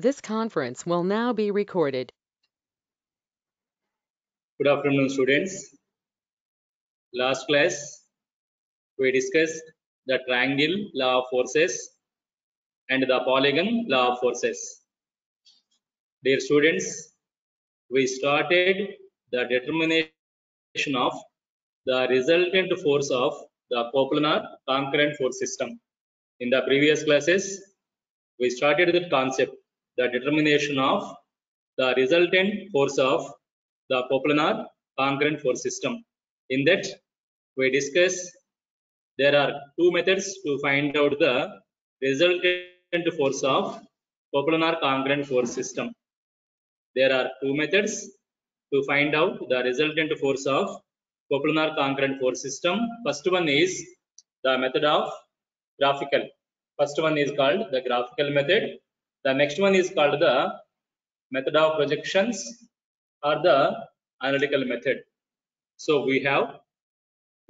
This conference will now be recorded. Good afternoon, students. Last class, we discussed the triangle law of forces and the polygon law of forces. Dear students, we started the determination of the resultant force of the coplanar concurrent force system. In the previous classes, we started the concept, the determination of the resultant force of the coplanar concurrent force system. In that, we discuss there are two methods to find out the resultant force of coplanar concurrent force system. There are two methods to find out the resultant force of coplanar concurrent force system. First one is the method of graphical. First one is called the graphical method. The next one is called the method of projections or the analytical method. So we have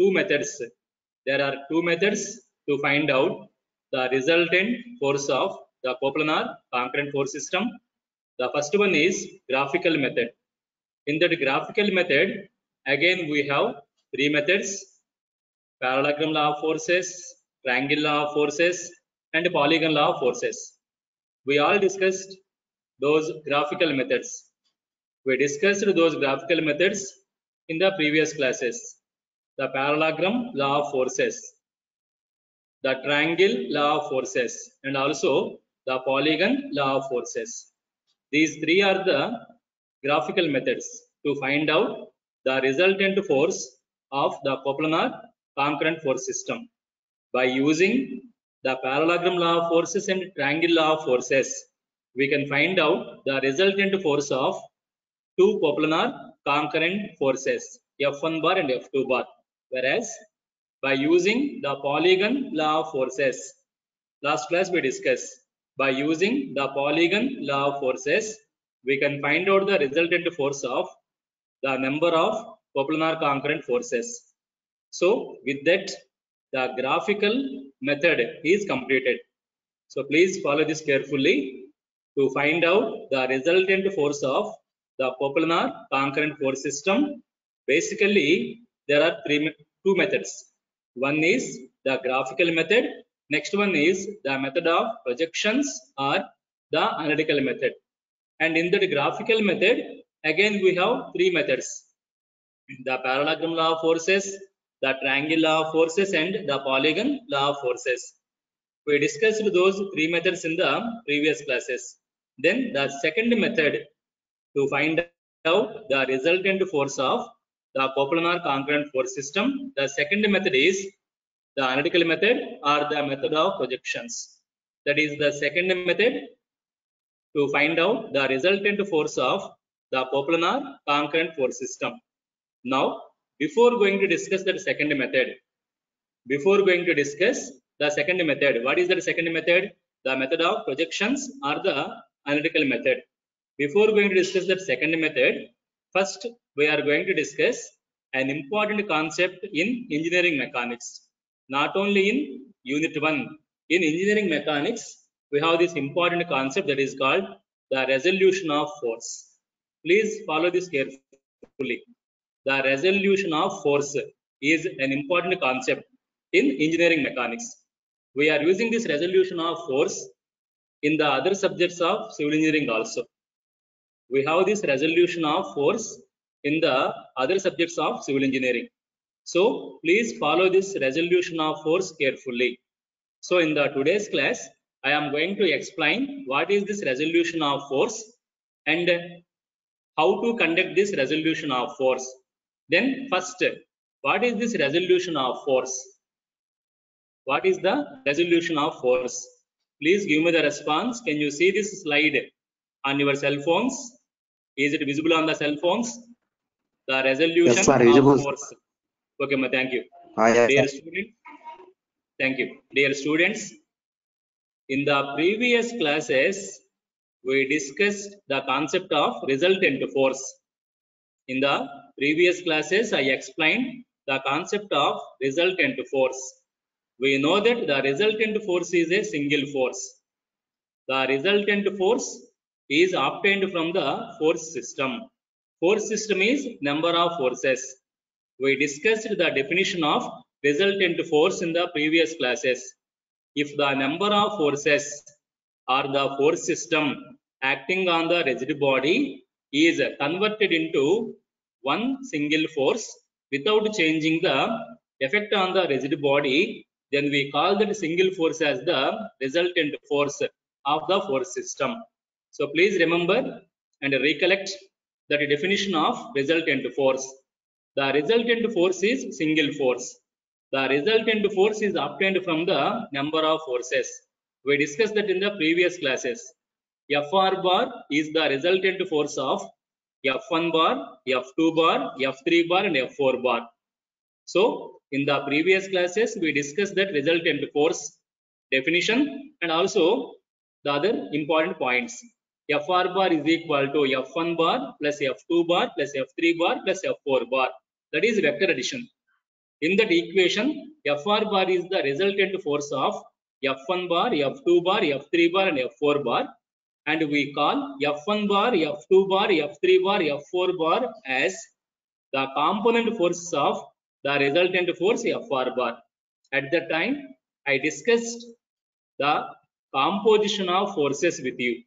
two methods. There are two methods to find out the resultant force of the coplanar concurrent force system. The first one is graphical method. In that graphical method, again we have three methods: parallelogram law of forces, triangle law of forces, and polygon law of forces. We all discussed those graphical methods. We discussed those graphical methods in the previous classes. The parallelogram law of forces, the triangle law of forces, and also the polygon law of forces. These three are the graphical methods to find out the resultant force of the coplanar concurrent force system. By using the parallelogram law of forces and triangle law of forces, we can find out the resultant force of two coplanar concurrent forces, F1 bar and F2 bar. Whereas by using the polygon law of forces, last class we discussed, by using the polygon law of forces, we can find out the resultant force of the number of coplanar concurrent forces. So with that, the graphical method is completed. So please follow this carefully to find out the resultant force of the coplanar concurrent force system. Basically, there are two methods. One is the graphical method. Next one is the method of projections or the analytical method. And in the graphical method, again we have three methods: the parallelogram law of forces, the triangle law of forces, and the polygon law of forces. We discussed those three methods in the previous classes. Then the second method to find out the resultant force of the coplanar concurrent force system, the second method is the analytical method or the method of projections. That is the second method to find out the resultant force of the coplanar concurrent force system. Now, before going to discuss that second method, what is the second method? The method of projections or the analytical method. Before going to discuss that second method, first we are going to discuss an important concept in engineering mechanics. Not only in unit 1, in engineering mechanics, we have this important concept that is called the resolution of force. Please follow this carefully. The resolution of force is an important concept in engineering mechanics. We are using this resolution of force in the other subjects of civil engineering also. We have this resolution of force in the other subjects of civil engineering. So please follow this resolution of force carefully. So in the today's class, I am going to explain what is this resolution of force and how to conduct this resolution of force. Then first, what is this resolution of force? What is the resolution of force? Please give me the response. Can you see this slide on your cell phones? Is it visible on the cell phones? The resolution of force. Okay, ma, thank you. Dear students, thank you. Dear students, in the previous classes, we discussed the concept of resultant force. In the previous classes, I explained the concept of resultant force. We know that the resultant force is a single force. The resultant force is obtained from the force system. Force system is number of forces. We discussed the definition of resultant force in the previous classes. If the number of forces or the force system acting on the rigid body is converted into one single force without changing the effect on the rigid body, then we call that single force as the resultant force of the force system. So please remember and recollect that definition of resultant force. The resultant force is single force. The resultant force is obtained from the number of forces. We discussed that in the previous classes. Fr bar is the resultant force of F1 bar, F2 bar, F3 bar and F4 bar. So in the previous classes we discussed that resultant force definition and also the other important points. Fr bar is equal to F1 bar plus F2 bar plus F3 bar plus F4 bar. That is vector addition. In that equation, Fr bar is the resultant force of F1 bar, F2 bar, F3 bar and F4 bar, and we call F1 bar, F2 bar, F3 bar, F4 bar as the component forces of the resultant force Fr bar. At that time, I discussed the composition of forces with you.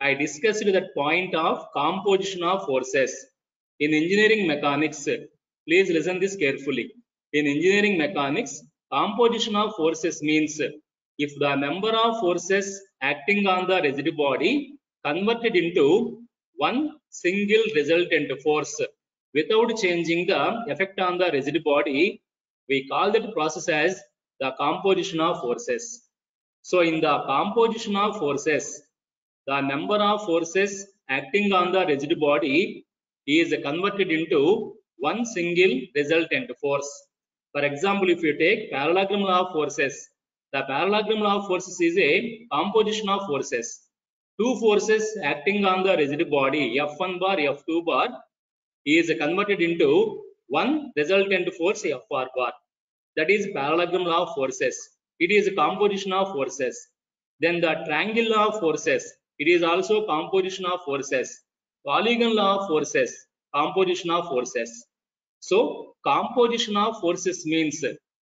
I discussed that point of composition of forces. In engineering mechanics, please listen this carefully. In engineering mechanics, composition of forces means if the number of forces acting on the rigid body converted into one single resultant force without changing the effect on the rigid body, we call that process as the composition of forces. So in the composition of forces, the number of forces acting on the rigid body is converted into one single resultant force. For example, if you take parallelogram law of forces, the parallelogram law of forces is a composition of forces. Two forces acting on the rigid body, F1 bar, F2 bar, is converted into one resultant force, Fr bar. That is parallelogram law of forces. It is a composition of forces. Then the triangle law of forces, it is also composition of forces. Polygon law of forces, composition of forces. So composition of forces means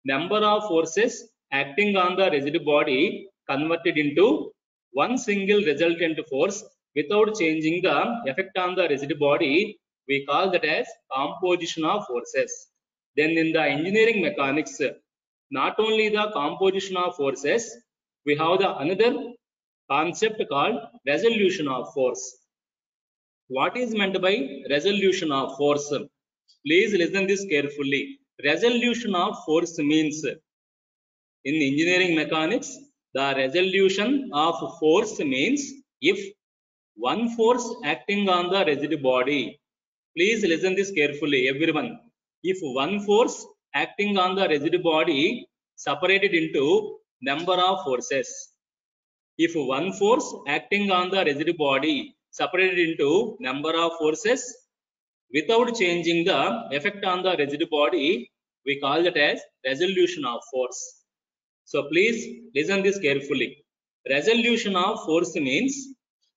number of forces acting on the rigid body converted into one single resultant force without changing the effect on the rigid body. We call that as composition of forces. Then in the engineering mechanics, not only the composition of forces, we have the another concept called resolution of force. What is meant by resolution of force? Please listen this carefully. Resolution of force means in engineering mechanics, the resolution of force means if one force acting on the rigid body, please listen this carefully everyone, if one force acting on the rigid body separated into number of forces, if one force acting on the rigid body separated into number of forces without changing the effect on the rigid body, we call that as resolution of force. So please listen this carefully. Resolution of force means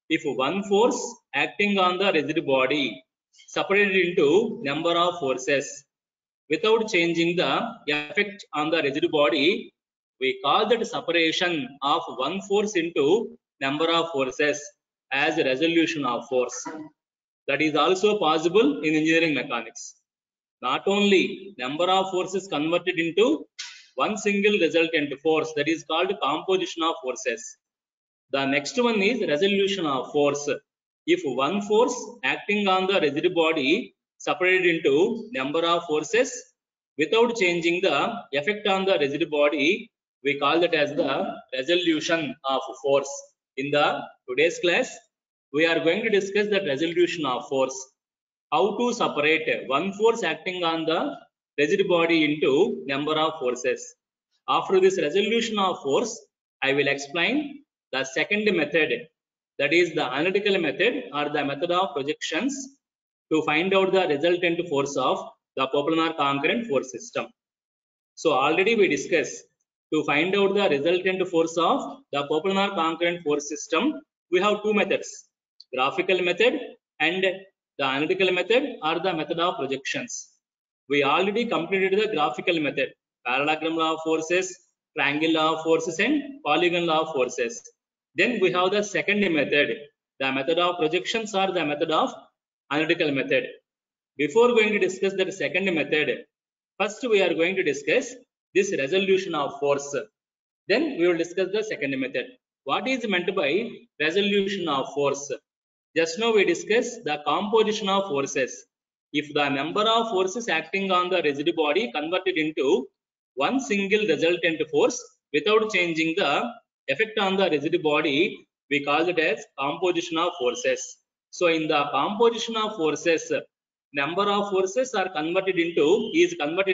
if one force acting on the rigid body separated into number of forces without changing the effect on the rigid body, we call that separation of one force into number of forces as resolution of force. That is also possible in engineering mechanics. Not only number of forces converted into one single resultant force, that is called composition of forces. The next one is resolution of force. If one force acting on the rigid body separated into number of forces without changing the effect on the rigid body, we call that as the resolution of force. In the today's class, we are going to discuss the resolution of force. How to separate one force acting on the rigid body into number of forces. After this resolution of force, I will explain the second method, that is the analytical method or the method of projections to find out the resultant force of the coplanar concurrent force system. So already we discussed to find out the resultant force of the coplanar concurrent force system, we have two methods. graphical method and the analytical method or the method of projections. We already completed the graphical method, parallelogram law of forces, triangle law of forces and polygon law of forces. Then we have the second method, the method of projections or the method of analytical method. Before going to discuss the second method, first we are going to discuss this resolution of force. Then we will discuss the second method. What is meant by resolution of force? Just now we discussed the composition of forces. If the number of forces acting on the rigid body converted into one single resultant force without changing the effect on the rigid body, we call it as composition of forces. So in the composition of forces, number of forces is converted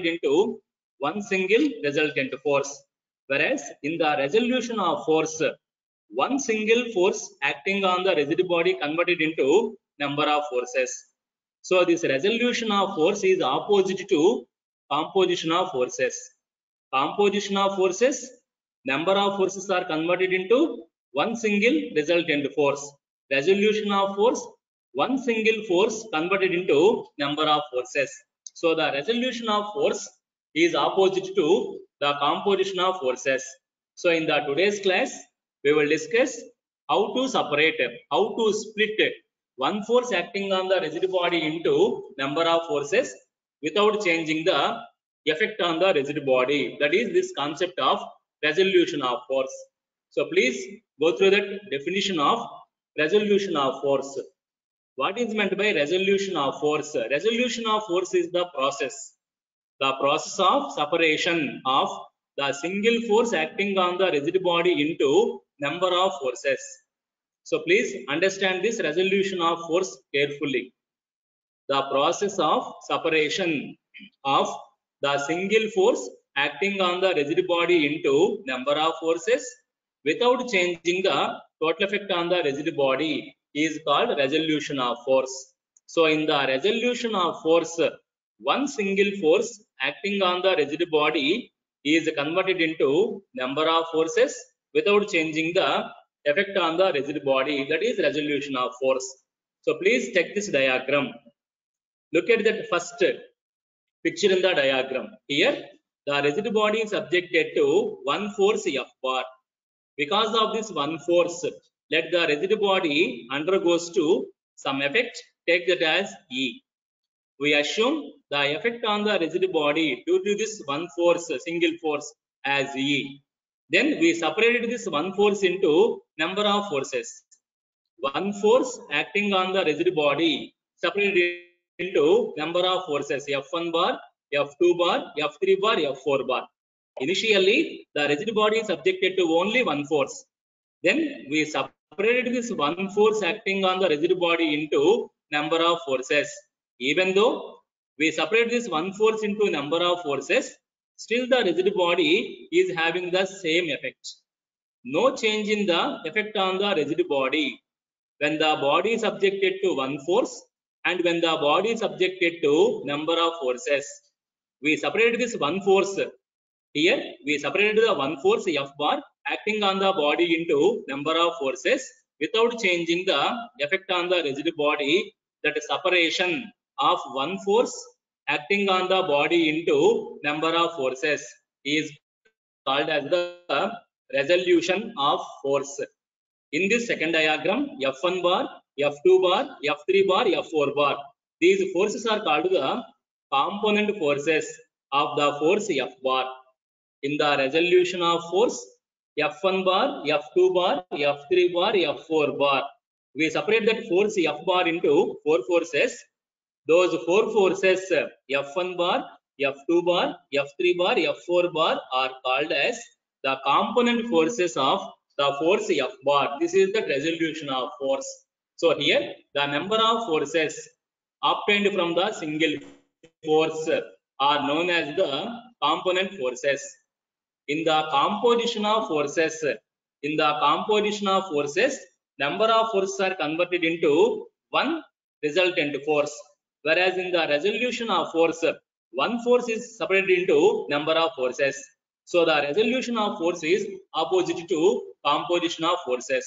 into one single resultant force. Whereas in the resolution of force, one single force acting on the rigid body converted into number of forces. So this resolution of force is opposite to composition of forces. Composition of forces, number of forces are converted into one single resultant force. Resolution of force, one single force converted into number of forces. So the resolution of force is opposite to the composition of forces. So in the today's class, we will discuss how to separate, how to split one force acting on the rigid body into number of forces without changing the effect on the rigid body. That is this concept of resolution of force. So please go through that definition of resolution of force. What is meant by resolution of force? Resolution of force is the process of separation of the single force acting on the rigid body into number of forces. So please understand this resolution of force carefully. The process of separation of the single force acting on the rigid body into number of forces without changing the total effect on the rigid body is called resolution of force. So in the resolution of force, one single force acting on the rigid body is converted into number of forces without changing the effect on the rigid body. That is resolution of force. So please check this diagram. Look at that first picture in the diagram. Here, the rigid body is subjected to one force F bar. Because of this one force, let the rigid body undergoes to some effect. Take that as E. We assume the effect on the rigid body due to this one force, single force, as E. Then we separated this one force into number of forces. One force acting on the rigid body separated into number of forces F1 bar, F2 bar, F3 bar, F4 bar. Initially, the rigid body is subjected to only one force. Then we separated this one force acting on the rigid body into number of forces. Even though we separate this one force into number of forces, still the rigid body is having the same effect. No change in the effect on the rigid body when the body is subjected to one force and when the body is subjected to number of forces. We separate this one force. Here we separated the one force F bar acting on the body into number of forces without changing the effect on the rigid body. That separation of one force acting on the body into number of forces is called as the resolution of force. In this second diagram, F1 bar, F2 bar, F3 bar, F4 bar. These forces are called the component forces of the force F bar. In the resolution of force, F1 bar, F2 bar, F3 bar, F4 bar. We separate that force F bar into four forces. Those four forces F1 bar, F2 bar, F3 bar, F4 bar are called as the component forces of the force F bar. This is the resolution of force. So here the number of forces obtained from the single force are known as the component forces. In the composition of forces, number of forces are converted into one resultant force. Whereas in the resolution of force, one force is separated into number of forces. So the resolution of force is opposite to composition of forces.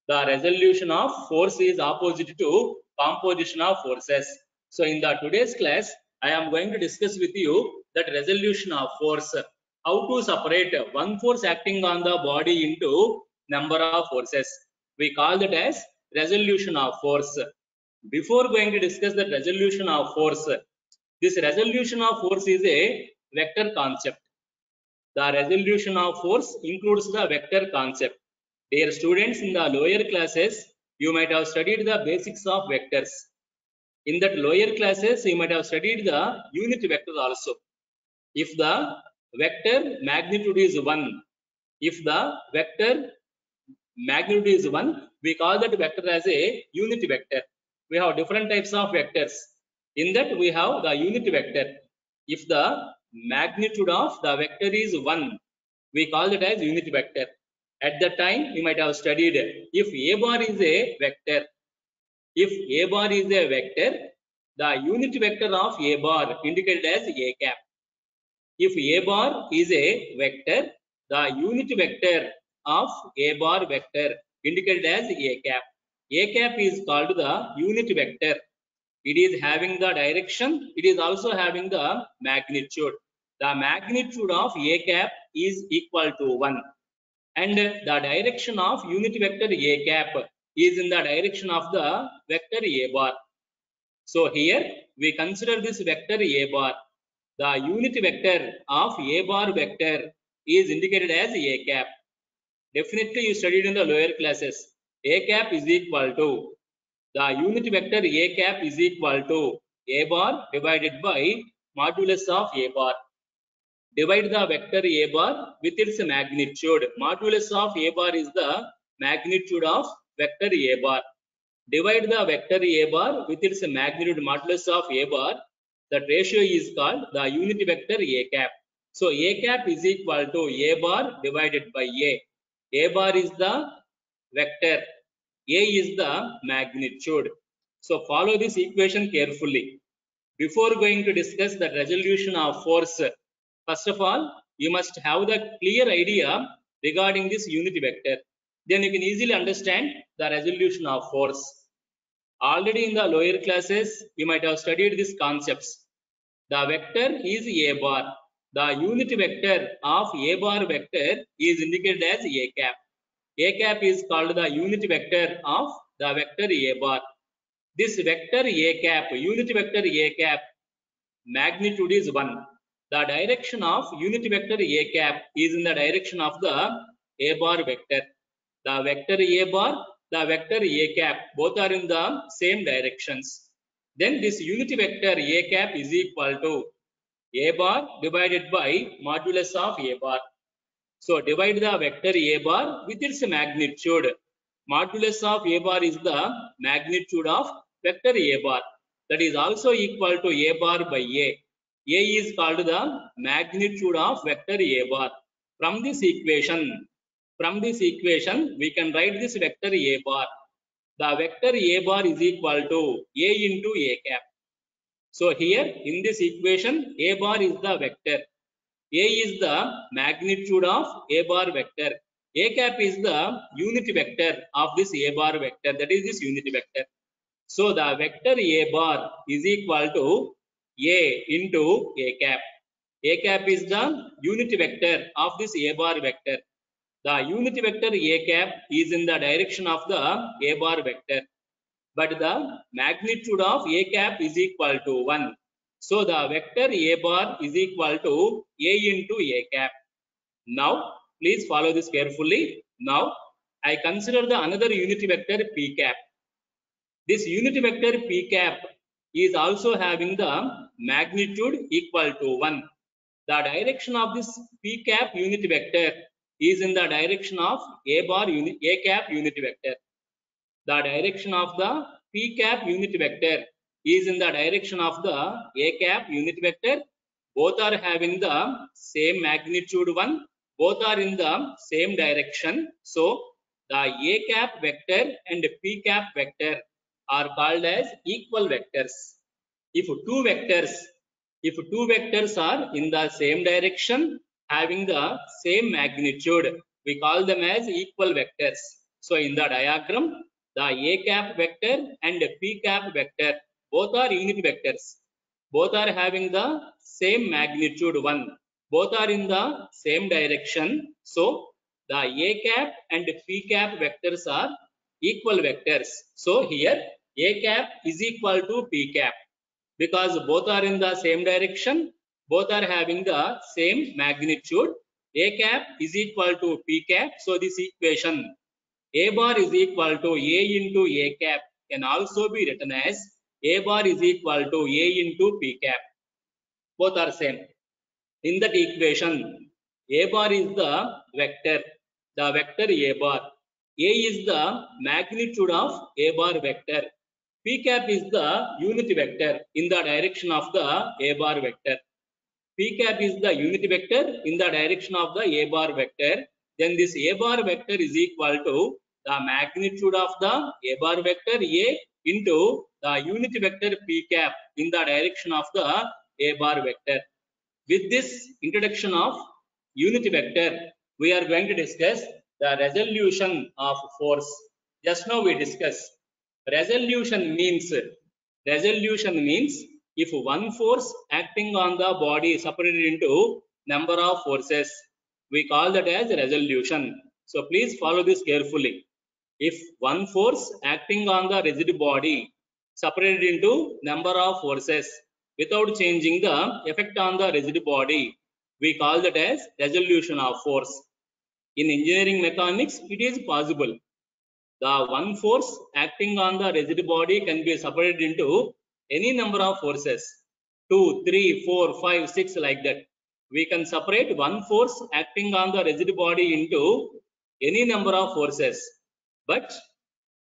The resolution of force is opposite to composition of forces. So in the today's class, I am going to discuss with you that resolution of force. How to separate one force acting on the body into number of forces. We call that as resolution of force. Before going to discuss the resolution of force, this resolution of force is a vector concept. The resolution of force includes the vector concept. Dear students, in the lower classes, you might have studied the basics of vectors. In that lower classes, you might have studied the unit vector also. If the vector magnitude is 1, if the vector magnitude is 1, we call that vector as a unit vector. We have different types of vectors. In that, we have the unit vector. If the magnitude of the vector is 1, we call it as unit vector. At that time, you might have studied if A bar is a vector. If A bar is a vector, the unit vector of A bar indicated as A cap. If A bar is a vector, the unit vector of A bar vector indicated as A cap. A cap is called the unit vector. It is having the direction, it is also having the magnitude. The magnitude of A cap is equal to 1. And the direction of unit vector A cap is in the direction of the vector A bar. So here we consider this vector A bar. The unit vector of A bar vector is indicated as A cap. Definitely you studied in the lower classes. A cap is equal to the unit vector A cap is equal to A bar divided by modulus of A bar. Divide the vector A bar with its magnitude. Modulus of A bar is the magnitude of vector A bar. Divide the vector A bar with its magnitude modulus of A bar. That ratio is called the unit vector A cap. So A cap is equal to A bar divided by A. A bar is the vector. A is the magnitude. So follow this equation carefully. Before going to discuss the resolution of force, first of all, you must have the clear idea regarding this unit vector. Then you can easily understand the resolution of force. Already in the lower classes, you might have studied these concepts. The vector is A bar. The unit vector of A bar vector is indicated as A cap. A cap is called the unit vector of the vector A bar. This vector A cap, unit vector A cap, magnitude is 1. The direction of unit vector A cap is in the direction of the A bar vector. The vector A bar, the vector A cap, both are in the same directions. Then this unit vector A cap is equal to A bar divided by modulus of A bar. So divide the vector A bar with its magnitude. Modulus of A bar is the magnitude of vector A bar. That is also equal to A bar by A. A is called the magnitude of vector A bar. From this equation, we can write this vector A bar. The vector A bar is equal to A into A cap. So here in this equation, A bar is the vector. A is the magnitude of A bar vector. A cap is the unit vector of this A bar vector, that is this unit vector. So the vector A bar is equal to A into A cap. A cap is the unit vector of this A bar vector. The unit vector A cap is in the direction of the A bar vector. But the magnitude of A cap is equal to 1. So the vector A bar is equal to A into A cap. Now, please follow this carefully. Now, I consider the another unit vector P cap. This unit vector P cap is also having the magnitude equal to 1. The direction of this P cap unit vector is in the direction of A cap unit vector. The direction of the P cap unit vector is in the direction of the A cap unit vector. Both are having the same magnitude 1. Both are in the same direction. So the A cap vector and P cap vector are called as equal vectors. If two vectors are in the same direction, having the same magnitude, we call them as equal vectors. So in the diagram, the A cap vector and P cap vector, both are unit vectors. Both are having the same magnitude 1. Both are in the same direction. So the A cap and P cap vectors are equal vectors. So here A cap is equal to P cap because both are in the same direction. Both are having the same magnitude. A cap is equal to P cap. So this equation A bar is equal to A into A cap can also be written as A bar is equal to A into P cap. Both are same. In that equation, A bar is the vector A bar. A is the magnitude of A bar vector. P cap is the unit vector in the direction of the A bar vector. P cap is the unit vector in the direction of the A bar vector. Then this A bar vector is equal to the magnitude of the A bar vector A into the unit vector P cap in the direction of the A bar vector. With this introduction of unit vector, we are going to discuss the resolution of force. Just now we discussed. Resolution means if one force acting on the body is separated into number of forces, we call that as resolution. So please follow this carefully. If one force acting on the rigid body separated into number of forces without changing the effect on the rigid body, we call that as resolution of force. In engineering mechanics, it is possible. The one force acting on the rigid body can be separated into any number of forces, 2, 3, 4, 5, 6 like that. We can separate one force acting on the rigid body into any number of forces. But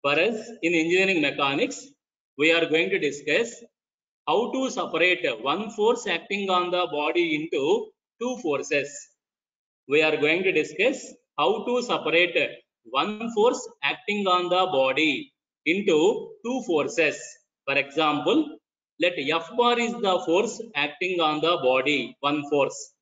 for us in engineering mechanics, we are going to discuss how to separate one force acting on the body into two forces. We are going to discuss how to separate one force acting on the body into two forces. For example, let F bar is the force acting on the body, one force.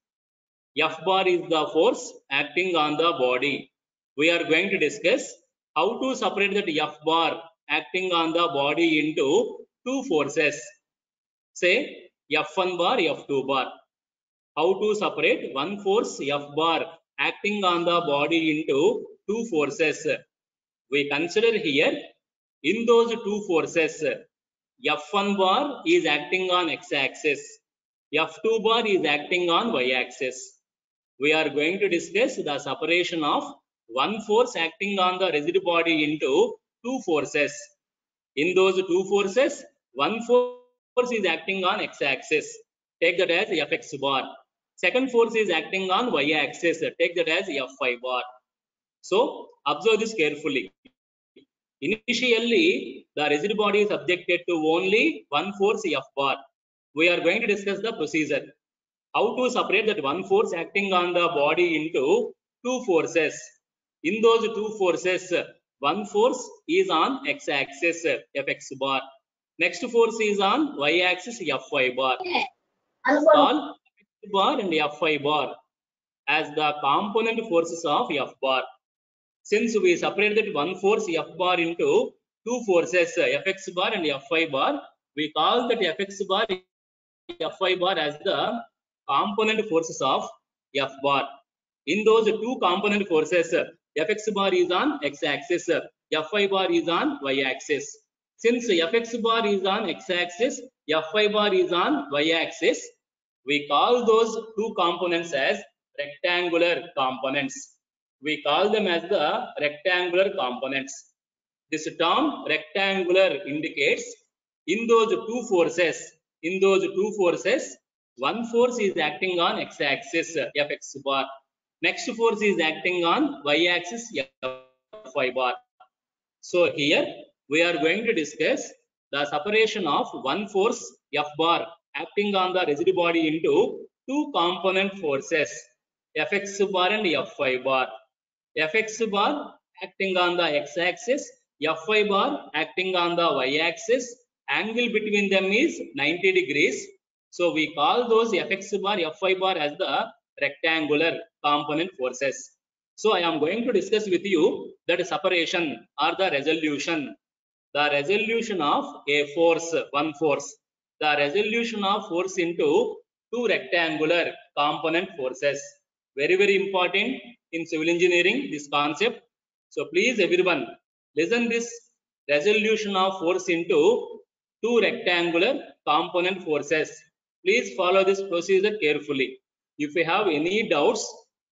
F bar is the force acting on the body. We are going to discuss how to separate that F bar acting on the body into two forces. Say F1 bar, F2 bar. How to separate one force F bar acting on the body into two forces. We consider here in those two forces, F1 bar is acting on x-axis, F2 bar is acting on y-axis. We are going to discuss the separation of one force acting on the rigid body into two forces. In those two forces, one force is acting on x-axis. Take that as Fx bar. Second force is acting on y-axis. Take that as Fy bar. So observe this carefully. Initially, the rigid body is subjected to only one force F bar. We are going to discuss the procedure. How to separate that one force acting on the body into two forces. In those two forces, one force is on x-axis Fx bar. Next force is on y-axis Fy bar. Call Fx bar and Fy bar as the component forces of F bar. Since we separated one force F bar into two forces Fx bar and Fy bar, we call that Fx bar Fy bar as the component forces of F bar. In those two component forces, Fx bar is on x-axis, Fy bar is on y-axis. Since Fx bar is on x-axis, Fy bar is on y-axis, we call those two components as rectangular components. We call them as the rectangular components. This term rectangular indicates in those two forces, one force is acting on x-axis Fx bar. Next force is acting on y-axis Fy bar. So here we are going to discuss the separation of one force F bar acting on the rigid body into two component forces Fx bar and Fy bar. Fx bar acting on the x-axis, Fy bar acting on the y-axis. Angle between them is 90 degrees. So we call those Fx bar, Fy bar as the rectangular component forces. So I am going to discuss with you that separation or the resolution. The resolution of a force, one force. The resolution of force into two rectangular component forces. Very, very important in civil engineering, this concept. So please everyone, listen this resolution of force into two rectangular component forces. Please follow this procedure carefully. If you have any doubts,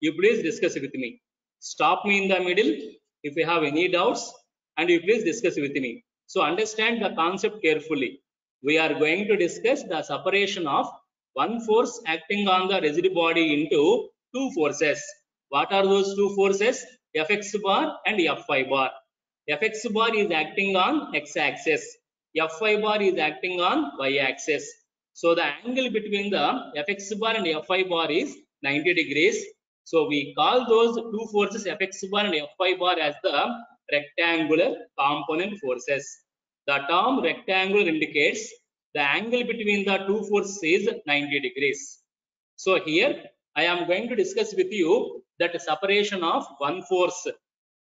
you please discuss with me. Stop me in the middle if you have any doubts and you please discuss with me. So understand the concept carefully. We are going to discuss the separation of one force acting on the rigid body into two forces. What are those two forces? Fx bar and Fy bar. Fx bar is acting on x-axis. Fy bar is acting on y-axis. So the angle between the Fx bar and Fy bar is 90 degrees. So we call those two forces Fx bar and Fy bar as the rectangular component forces. The term rectangular indicates the angle between the two forces is 90 degrees. So here I am going to discuss with you that separation of one force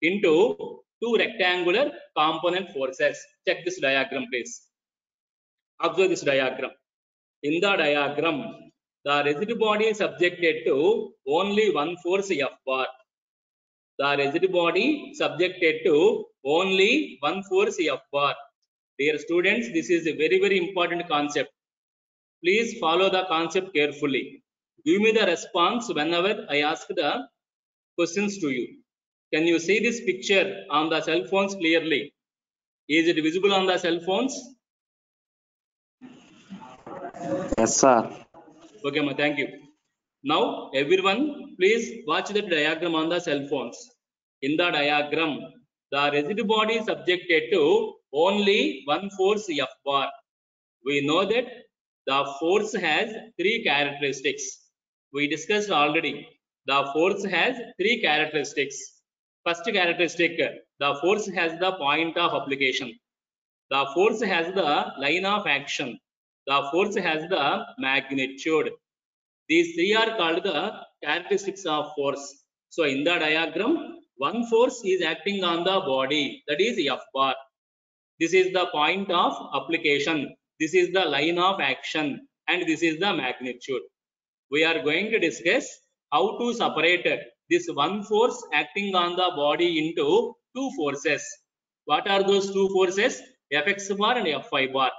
into two rectangular component forces. Check this diagram please. Observe this diagram. In the diagram, the rigid body is subjected to only one force F bar. The rigid body subjected to only one force F bar. Dear students, this is a very, very important concept. Please follow the concept carefully. Give me the response whenever I ask the questions to you. Can you see this picture on the cell phones clearly? Is it visible on the cell phones? Yes, sir. Okay, ma, thank you. Now, everyone, please watch the diagram on the cell phones. In the diagram, the rigid body is subjected to only one force F bar. We know that the force has three characteristics. We discussed already. The force has three characteristics. First characteristic, the force has the point of application. The force has the line of action. The force has the magnitude. These three are called the characteristics of force. So in the diagram, one force is acting on the body, that is F bar. This is the point of application. This is the line of action, and this is the magnitude. We are going to discuss how to separate this one force acting on the body into two forces. What are those two forces? Fx bar and Fy bar.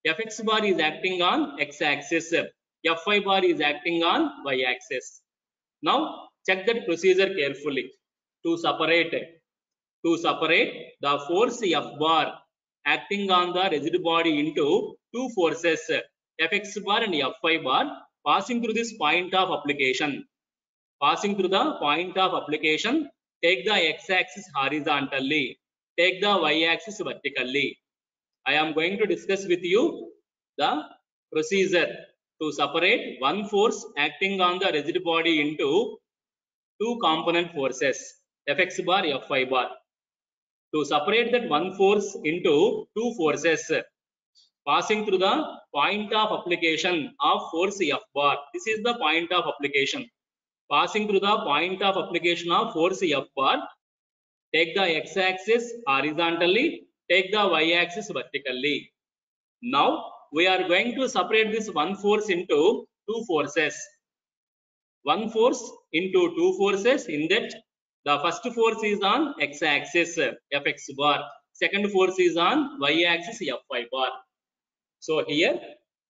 Fx bar is acting on x-axis. Fy bar is acting on y-axis. Now check that procedure carefully. To separate the force F bar acting on the rigid body into two forces Fx bar and Fy bar passing through this point of application. Passing through the point of application, take the x-axis horizontally, take the y-axis vertically. I am going to discuss with you the procedure to separate one force acting on the rigid body into two component forces Fx bar, Fy bar. To separate that one force into two forces passing through the point of application of force F bar. This is the point of application. Passing through the point of application of force F bar, take the x-axis horizontally, take the y-axis vertically. Now we are going to separate this one force into two forces. One force into two forces, in that the first force is on x-axis Fx bar, second force is on y-axis Fy bar. So here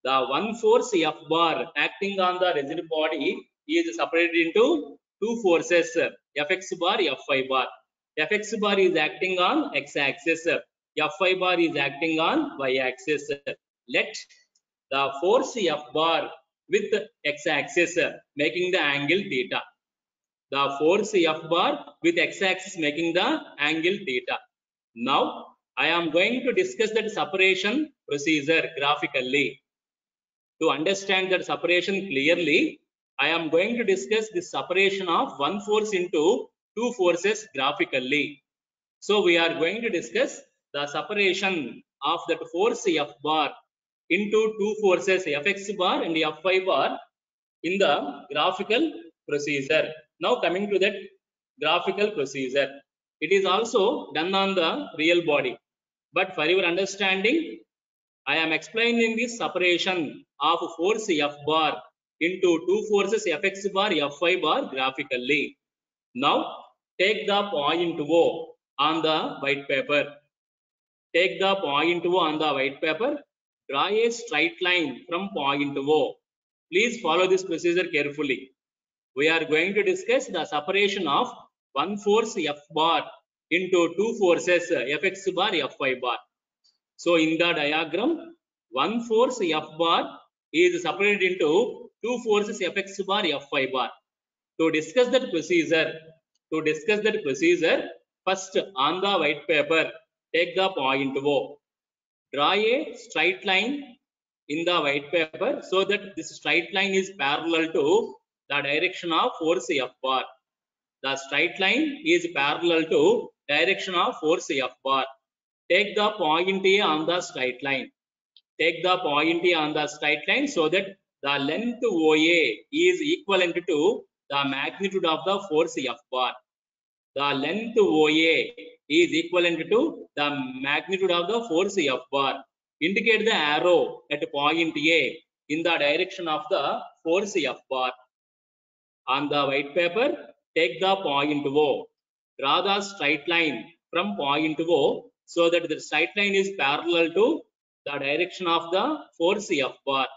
the one force F bar acting on the rigid body is separated into two forces Fx bar, Fy bar. Fx bar is acting on x-axis, Fy bar is acting on y-axis. Let the force F bar with x-axis making the angle theta. The force F bar with x-axis making the angle theta. Now I am going to discuss that separation procedure graphically. To understand that separation clearly, I am going to discuss the separation of one force into two forces graphically. So we are going to discuss the separation of that force F bar into two forces Fx bar and Fy bar in the graphical procedure. Now coming to that, graphical procedure. It is also done on the real body. But for your understanding, I am explaining the separation of force F bar into two forces Fx bar, Fy bar graphically. Now take the point O on the white paper. Take the point O on the white paper. Draw a straight line from point O. Please follow this procedure carefully. We are going to discuss the separation of one force F bar into two forces Fx bar, Fy bar. So in the diagram, one force F bar is separated into two forces Fx bar, Fy bar. To discuss that procedure, first on the white paper, take the point O. Draw a straight line in the white paper so that this straight line is parallel to the direction of force F bar. The straight line is parallel to direction of force F bar. Take the point A on the straight line. Take the point A on the straight line so that the length OA is equivalent to the magnitude of the force F bar. The length OA is equivalent to the magnitude of the force F bar. Indicate the arrow at point A in the direction of the force F bar. On the white paper, take the point O. Draw the straight line from point O so that the straight line is parallel to the direction of the force F bar.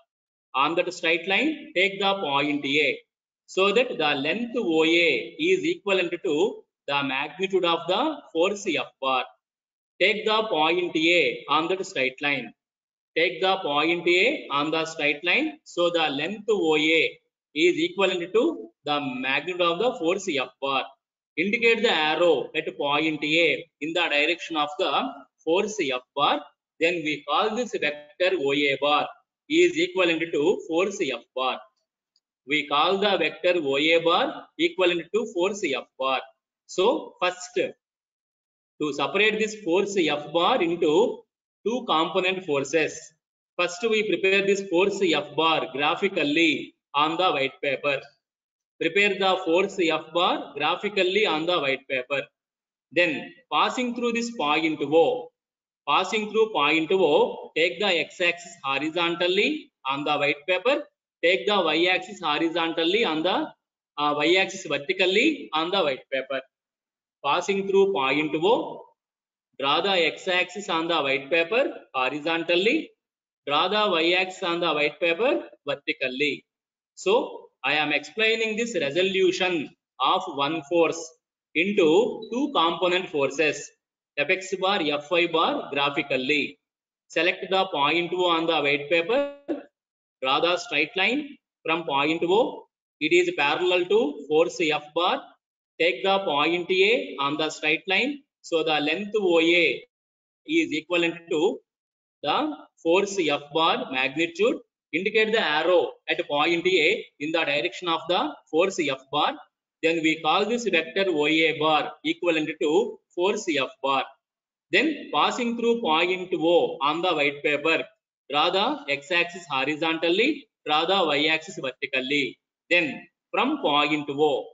On that straight line, take the point A so that the length OA is equivalent to the magnitude of the force F bar. Take the point A on that straight line. Take the point A on the straight line so the length OA is equivalent to the magnitude of the force F bar. Indicate the arrow at point A in the direction of the force F bar. Then we call this vector OA bar is equivalent to force F bar. We call the vector OA bar equivalent to force F bar. So first, to separate this force F bar into two component forces, first we prepare this force F bar graphically on the white paper. Prepare the force F bar graphically on the white paper. Then passing through this point O, passing through point O, take the x-axis horizontally on the white paper. Take the y-axis horizontally on the y-axis vertically on the white paper. Passing through point O, draw the x-axis on the white paper horizontally. Draw the y-axis on the white paper vertically. So I am explaining this resolution of one force into two component forces Fx bar, Fy bar graphically. Select the point O on the white paper. Draw the straight line from point O. It is parallel to force F bar. Take the point A on the straight line. So the length OA is equivalent to the force F bar magnitude. Indicate the arrow at point A in the direction of the force F bar. Then we call this vector OA bar equivalent to force F bar. Then passing through point O on the white paper, draw the x-axis horizontally, draw the y-axis vertically. Then from point O,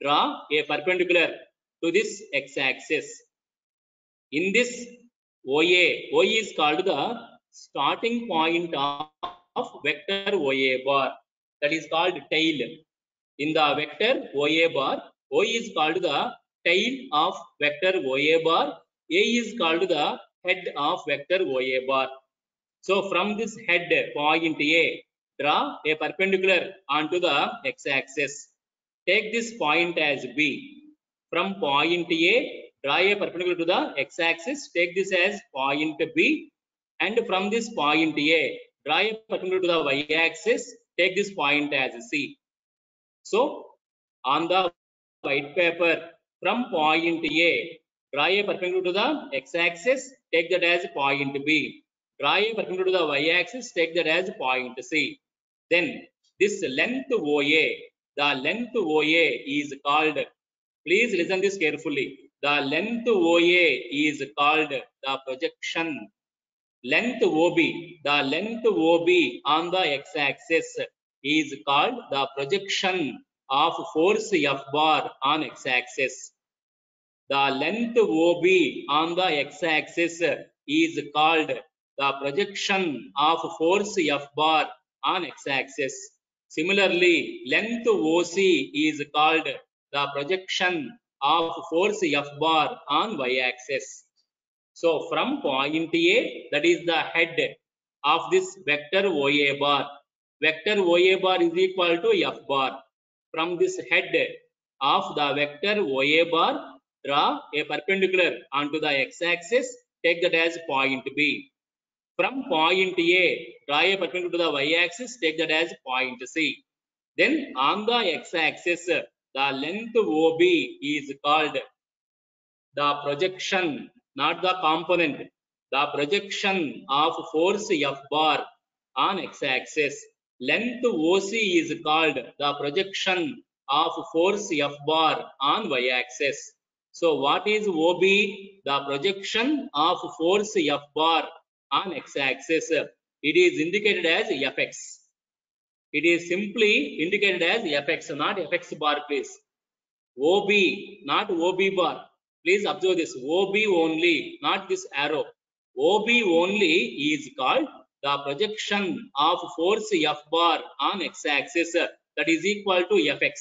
draw a perpendicular to this x-axis. In this OA is called the starting point of vector OA bar. That is called tail. In the vector OA bar, O is called the tail of vector OA bar. A is called the head of vector OA bar. So from this head point A, draw a perpendicular onto the x-axis. Take this point as B. From point A, draw a perpendicular to the x-axis. Take this as point B. And from this point A, draw a perpendicular to the y-axis. Take this point as C. So on the white paper, from point A, draw a perpendicular to the x-axis. Take that as point B. Draw a perpendicular to the y-axis. Take that as point C. Then this length OA, the length OA is called, please listen this carefully, the length OA is called the projection. Length OB, the length OB on the x-axis is called the projection of force F bar on x-axis. The length OB on the x-axis is called the projection of force F bar on x-axis. Similarly, length OC is called the projection of force F bar on y-axis. So from point A, that is the head of this vector OA bar. Vector OA bar is equal to F bar. From this head of the vector OA bar, draw a perpendicular onto the x-axis, take that as point B. From point A, draw a perpendicular to the y-axis, take that as point C. Then on the x-axis, the length OB is called the projection, not the component, the projection of force F bar on x-axis. Length OC is called the projection of force F bar on y-axis. So what is OB? The projection of force F bar on x-axis. It is indicated as Fx. It is simply indicated as Fx, not Fx bar, please. OB, not OB bar. Please observe this. OB only, not this arrow. OB only is called the projection of force F bar on x-axis, that is equal to Fx.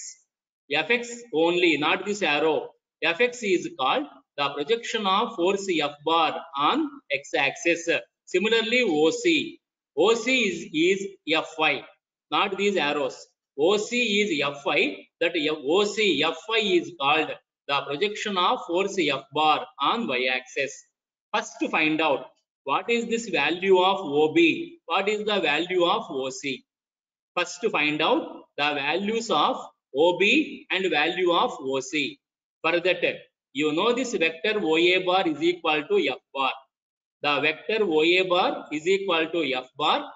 Fx only, not this arrow. Fx is called the projection of force F bar on x-axis. Similarly, OC. OC is Fy, not these arrows. OC is Fy, that OC Fy is called the projection of force F bar on y-axis. First to find out what is this value of OB, what is the value of OC. First to find out the values of OB and value of OC. For that, you know this vector OA bar is equal to F bar. The vector OA bar is equal to F bar,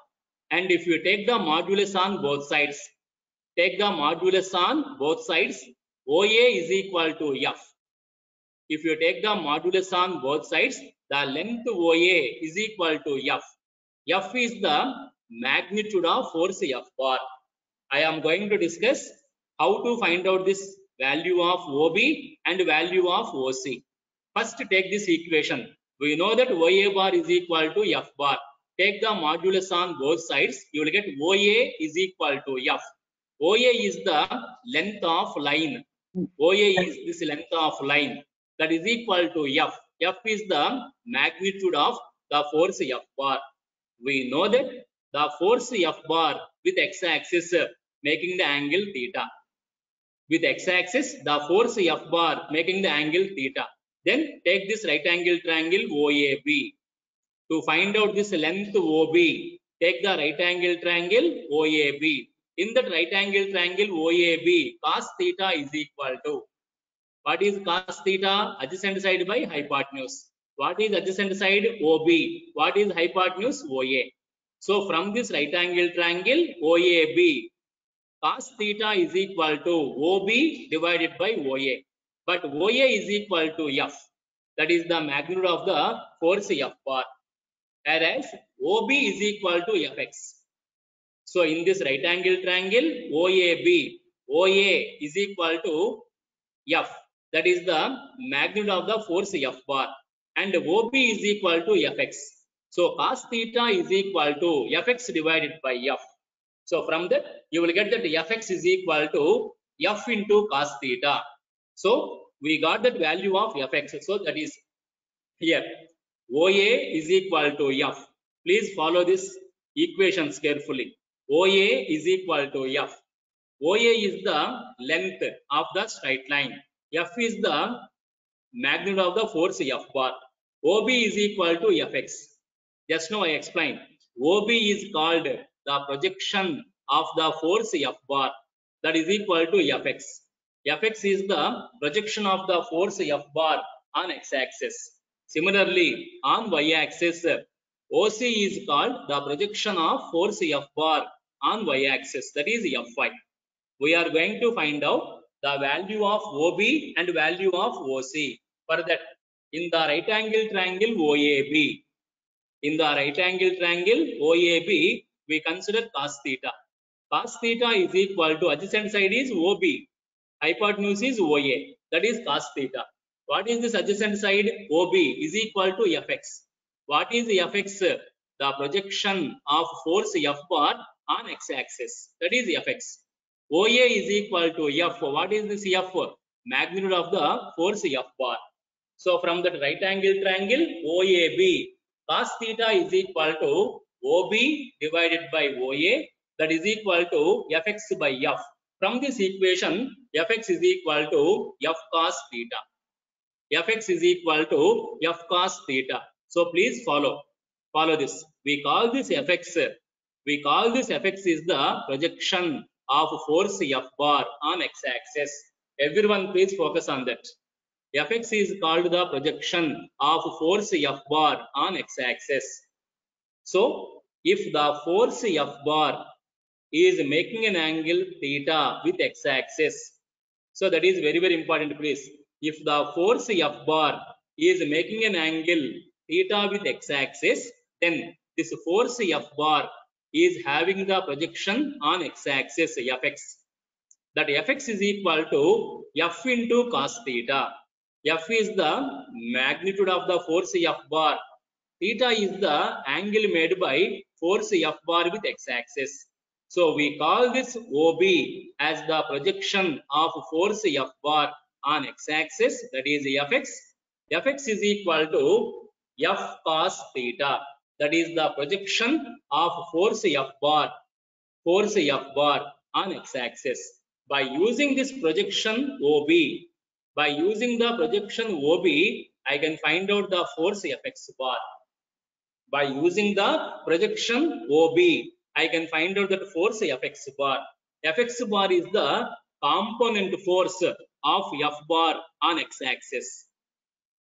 and if you take the modulus on both sides, take the modulus on both sides, OA is equal to F. If you take the modulus on both sides, the length OA is equal to F. F is the magnitude of force F bar. I am going to discuss how to find out this value of OB and value of OC. First, take this equation. We know that OA bar is equal to F bar. Take the modulus on both sides, you will get OA is equal to F. OA is the length of line. OA is this length of line, that is equal to F. F is the magnitude of the force F bar. We know that the force F bar with x-axis making the angle theta. With x-axis, the force F bar making the angle theta. Then take this right angle triangle OAB. To find out this length OB, take the right angle triangle OAB. In that right angle triangle OAB, cos theta is equal to, what is cos theta? Adjacent side by hypotenuse. What is adjacent side? OB. What is hypotenuse? OA. So from this right angle triangle OAB, cos theta is equal to OB divided by OA. But OA is equal to F. That is the magnitude of the force F bar. Whereas OB is equal to Fx. So in this right angle triangle OAB, OA is equal to F. That is the magnitude of the force F bar. And OB is equal to Fx. So cos theta is equal to Fx divided by F. So from that you will get that Fx is equal to F into cos theta. So we got that value of Fx. So that is here. OA is equal to F. Please follow this equations carefully. OA is equal to F. OA is the length of the straight line. F is the magnitude of the force F bar. OB is equal to Fx. Just now I explained. OB is called the projection of the force F bar, that is equal to Fx. Fx is the projection of the force F bar on x-axis. Similarly, on y-axis, OC is called the projection of force F bar on y-axis, that is Fy. We are going to find out the value of OB and value of OC. For that, in the right angle triangle OAB, in the right angle triangle OAB, we consider cos theta. Cos theta is equal to adjacent side is OB, hypotenuse is OA, that is cos theta. What is this adjacent side? OB is equal to Fx. What is the Fx? The projection of force F bar on x-axis, that is Fx. OA is equal to F. What is this F? Magnitude of the force F bar. So from that right angle triangle OAB, cos theta is equal to OB divided by OA, that is equal to Fx by F. From this equation, Fx is equal to F cos theta. Fx is equal to F cos theta. So please follow this. We call this Fx. We call this Fx is the projection of force F bar on x-axis. Everyone please focus on that. Fx is called the projection of force F bar on x-axis. So if the force F bar is making an angle theta with x-axis, so that is very, very important please. If the force F bar is making an angle theta with x-axis, then this force F bar is having the projection on x-axis Fx. That Fx is equal to F into cos theta. F is the magnitude of the force F bar. Theta is the angle made by force F bar with x-axis. So we call this OB as the projection of force F bar on x-axis, that is Fx. Fx is equal to F cos theta, that is the projection of force F bar on x-axis. By using this projection OB, by using the projection OB, I can find out the force Fx bar. By using the projection OB, I can find out that force Fx bar. Fx bar is the component force of F bar on x-axis.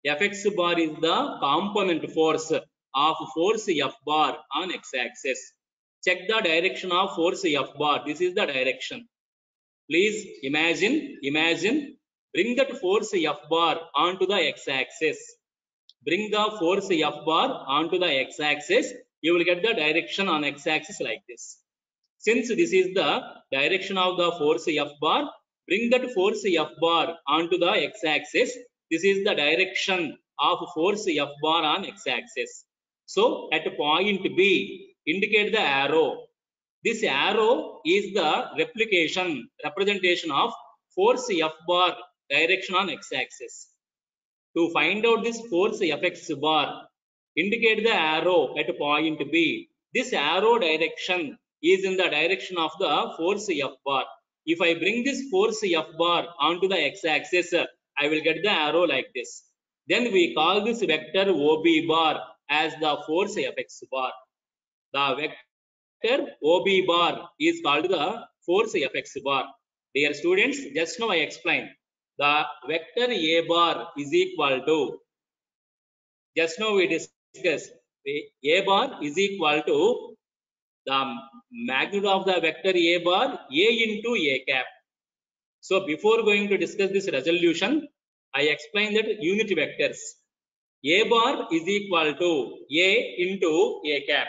Fx bar is the component force of force F bar on x-axis. Check the direction of force F bar. This is the direction. Please imagine, bring that force F bar onto the x-axis. Bring the force F bar onto the x-axis. You will get the direction on x-axis like this. Since this is the direction of the force F bar, bring that force F bar onto the x-axis. This is the direction of force F bar on x-axis. So at point B, indicate the arrow. This arrow is the representation of force F bar direction on x-axis. To find out this force Fx bar, indicate the arrow at point B. This arrow direction is in the direction of the force F bar. If I bring this force F bar onto the x-axis, I will get the arrow like this. Then we call this vector OB bar as the force Fx bar. The vector OB bar is called the force Fx bar. Dear students, just now I explained. The vector A bar is equal to, just now we discussed, A bar is equal to the magnitude of the vector A bar, A into A cap. So before going to discuss this resolution, I explained that unit vectors. A bar is equal to A into A cap.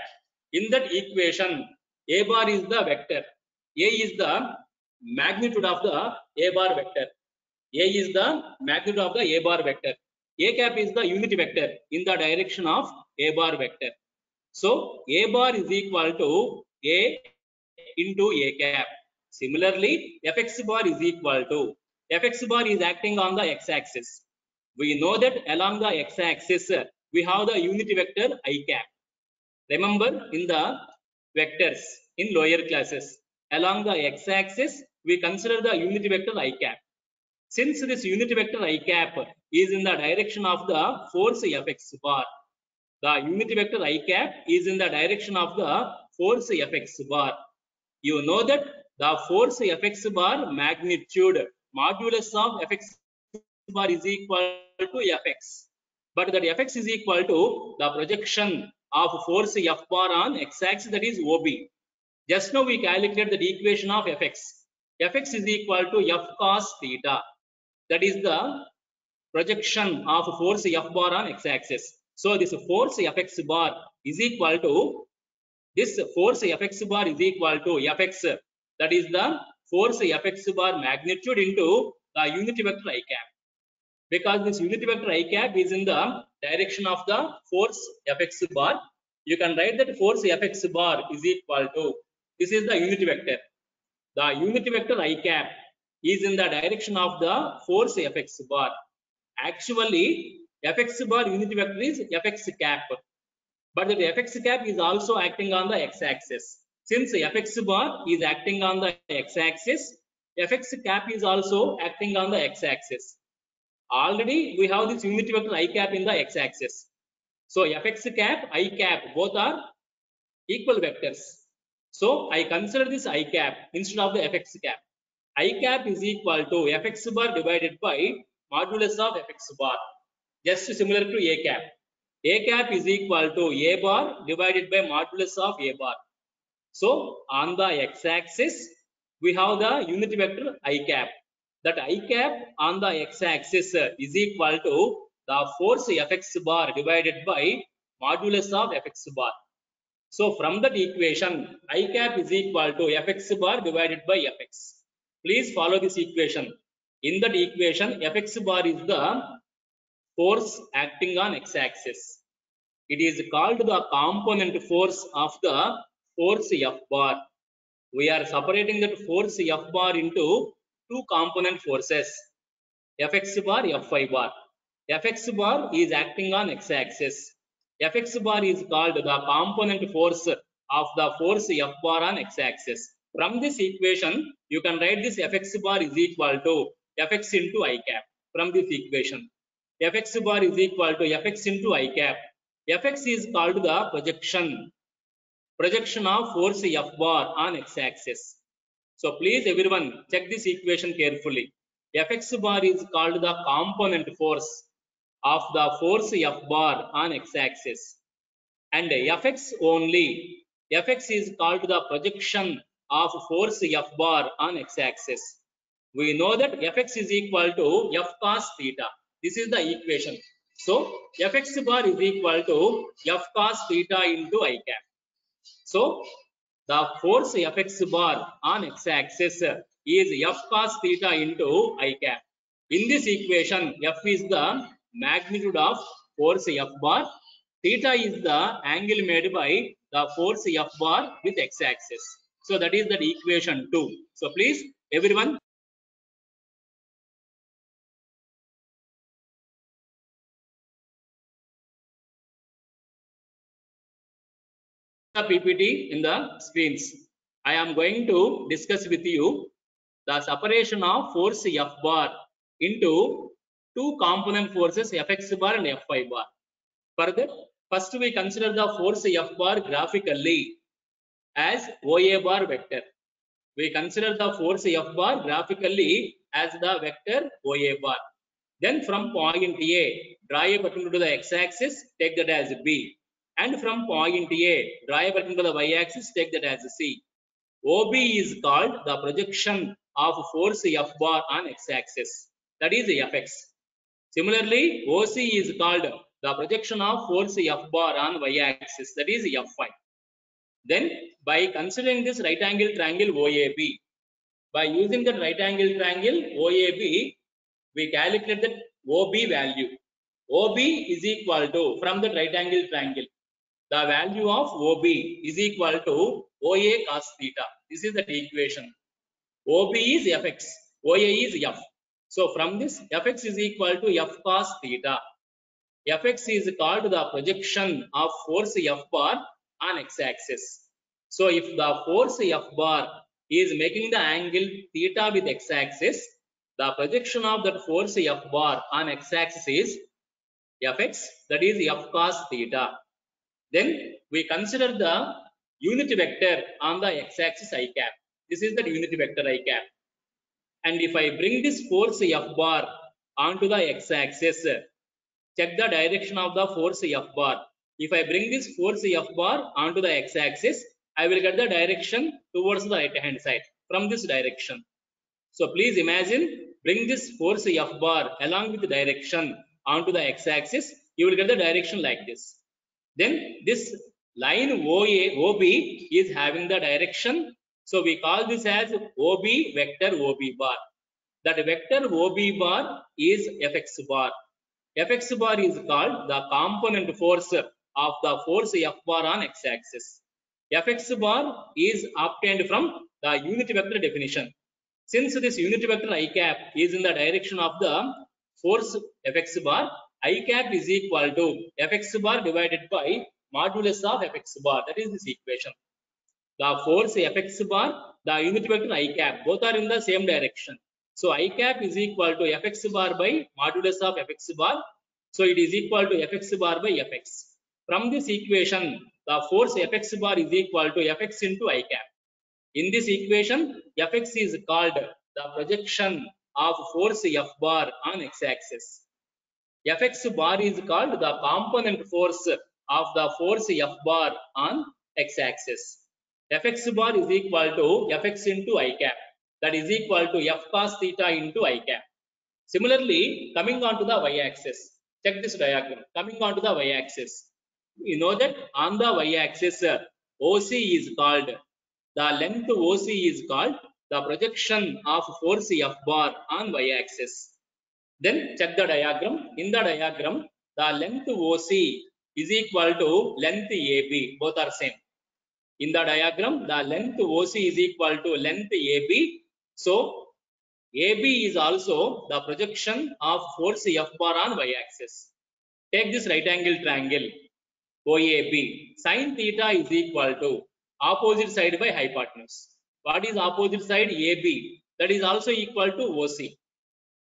In that equation, A bar is the vector. A is the magnitude of the A bar vector. A is the magnitude of the A bar vector. A cap is the unit vector in the direction of A bar vector. So A bar is equal to A into A cap. Similarly, Fx bar is equal to, Fx bar is acting on the x-axis. We know that along the x-axis, we have the unit vector I cap. Remember in the vectors in lower classes, along the x-axis, we consider the unit vector I cap. Since this unit vector I cap is in the direction of the force Fx bar, the unit vector I cap is in the direction of the force Fx bar. You know that the force Fx bar magnitude, modulus of Fx bar is equal to Fx. But that Fx is equal to the projection of force F bar on x-axis, that is OB. Just now we calculated the equation of Fx. Fx is equal to F cos theta. That is the projection of force F bar on x-axis. So this force Fx bar is equal to, this force Fx bar is equal to Fx, That is the force Fx bar magnitude into the unit vector I cap. Because this unit vector I cap is in the direction of the force Fx bar, you can write that force Fx bar is equal to, this is the unit vector. The unit vector I cap is in the direction of the force Fx bar. Actually, Fx bar unit vector is Fx cap. But the Fx cap is also acting on the x-axis. Since Fx bar is acting on the x-axis, Fx cap is also acting on the x-axis. Already we have this unit vector I cap in the x-axis. So Fx cap, I cap, both are equal vectors. So I consider this I cap instead of the Fx cap. I cap is equal to Fx bar divided by modulus of Fx bar. Just similar to A cap. A cap is equal to A bar divided by modulus of A bar. So on the x-axis, we have the unit vector I cap. That I cap on the x-axis is equal to the force Fx bar divided by modulus of Fx bar. So from that equation, I cap is equal to Fx bar divided by Fx. Please follow this equation. In that equation, Fx bar is the force acting on x-axis. It is called the component force of the force F bar. We are separating that force F bar into two component forces, Fx bar, Fy bar. Fx bar is acting on x-axis. Fx bar is called the component force of the force F bar on x-axis. From this equation, you can write this Fx bar is equal to Fx into I cap. From this equation, Fx bar is equal to Fx into I cap. Fx is called the projection of force F bar on x-axis. So please everyone check this equation carefully. Fx bar is called the component force of the force F bar on x-axis. And Fx only, Fx is called the projection of force F bar on x-axis. We know that Fx is equal to F cos theta. This is the equation. So Fx bar is equal to F cos theta into I cap. So the force Fx bar on x-axis is F cos theta into I cap. In this equation, F is the magnitude of force F bar. Theta is the angle made by the force F bar with x-axis. So that is the equation 2. So please everyone the PPT in the screens. I am going to discuss with you the separation of force F bar into two component forces Fx bar and Fy bar. Further, first we consider the force F bar graphically as OA bar vector. We consider the force F bar graphically as the vector OA bar. Then from point A, draw a perpendicular to the x-axis, take that as B. And from point A, draw a perpendicular to the y-axis, take that as C. OB is called the projection of force F bar on x-axis. That is Fx. Similarly, OC is called the projection of force F bar on y-axis. That is Fy. Then by considering this right angle triangle OAB, by using the right angle triangle OAB, we calculate that OB value. OB is equal to, from the right angle triangle, the value of OB is equal to OA cos theta. This is the equation. OB is Fx, OA is F. So from this, Fx is equal to F cos theta. Fx is called the projection of force F bar on x-axis. So if the force F bar is making the angle theta with x-axis, the projection of that force F bar on x-axis is Fx, that is F cos theta. Then we consider the unit vector on the x-axis I cap. This is the unit vector I cap. And if I bring this force F bar onto the x-axis, check the direction of the force F bar. If I bring this force F bar onto the x-axis, I will get the direction towards the right hand side from this direction. So please imagine, bring this force F bar along with the direction onto the x-axis, you will get the direction like this. Then this line OB is having the direction So we call this as OB vector OB bar. That vector OB bar is Fx bar. Fx bar is called the component force of the force F bar on x-axis. Fx bar is obtained from the unit vector definition. Since this unit vector I cap is in the direction of the force Fx bar, I cap is equal to Fx bar divided by modulus of Fx bar. That is this equation. The force Fx bar, the unit vector I cap, both are in the same direction. So I cap is equal to Fx bar by modulus of Fx bar. So it is equal to Fx bar by Fx. From this equation, the force Fx bar is equal to Fx into I cap. In this equation, Fx is called the projection of force F bar on x-axis. Fx bar is called the component force of the force F bar on x-axis. Fx bar is equal to Fx into I cap. That is equal to F cos theta into I cap. Similarly, coming on to the y-axis, check this diagram. Coming on to the y-axis, you know that on the y-axis, OC is called, the length OC is called the projection of force F bar on y-axis. Then check the diagram. In the diagram, the length OC is equal to length AB. Both are same. In the diagram, the length OC is equal to length AB. So AB is also the projection of force F bar on y-axis. Take this right angle triangle OAB. Sin theta is equal to opposite side by hypotenuse. What is opposite side? AB. That is also equal to OC.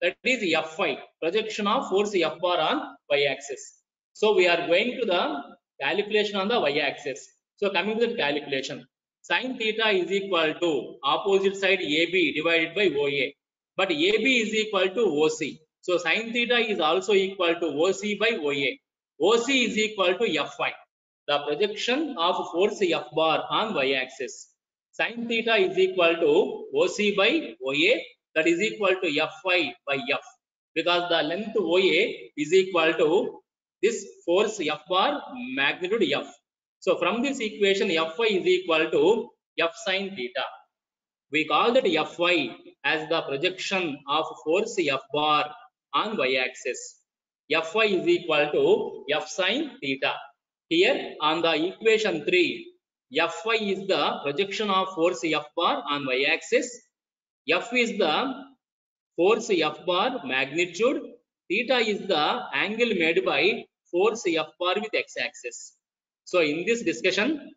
That is Fi, projection of force F bar on y-axis. So we are going to the calculation on the y-axis. So coming to the calculation, sin theta is equal to opposite side AB divided by OA. But AB is equal to OC. So sin theta is also equal to OC by OA. OC is equal to Fi, the projection of force F bar on y-axis. Sin theta is equal to OC by OA. That is equal to Fi by F, because the length OA is equal to this force F bar magnitude F. So from this equation, Fi is equal to F sin theta. We call that Fi as the projection of force F bar on y-axis. Fi is equal to F sin theta. Here on the equation 3, Fi is the projection of force F bar on y-axis. F is the force F bar magnitude. Theta is the angle made by force F bar with x-axis. So in this discussion,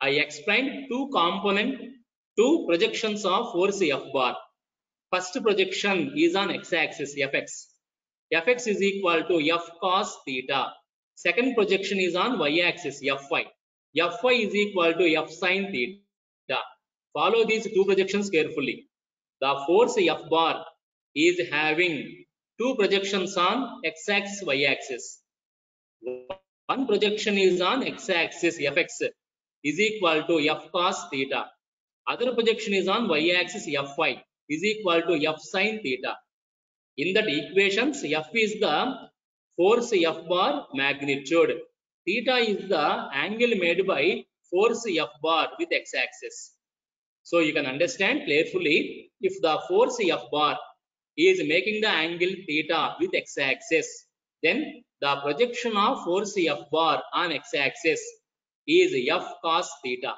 I explained two projections of force F bar. First projection is on x-axis Fx. Fx is equal to F cos theta. Second projection is on y-axis Fy. Fy is equal to F sin theta. Follow these two projections carefully. The force F bar is having two projections on x-axis, y-axis. One projection is on x-axis Fx is equal to F cos theta. Other projection is on y-axis Fy is equal to F sin theta. In that equations, F is the force F bar magnitude. Theta is the angle made by force F bar with x-axis. So you can understand carefully, if the force F bar is making the angle theta with x-axis, then the projection of force F bar on x-axis is F cos theta.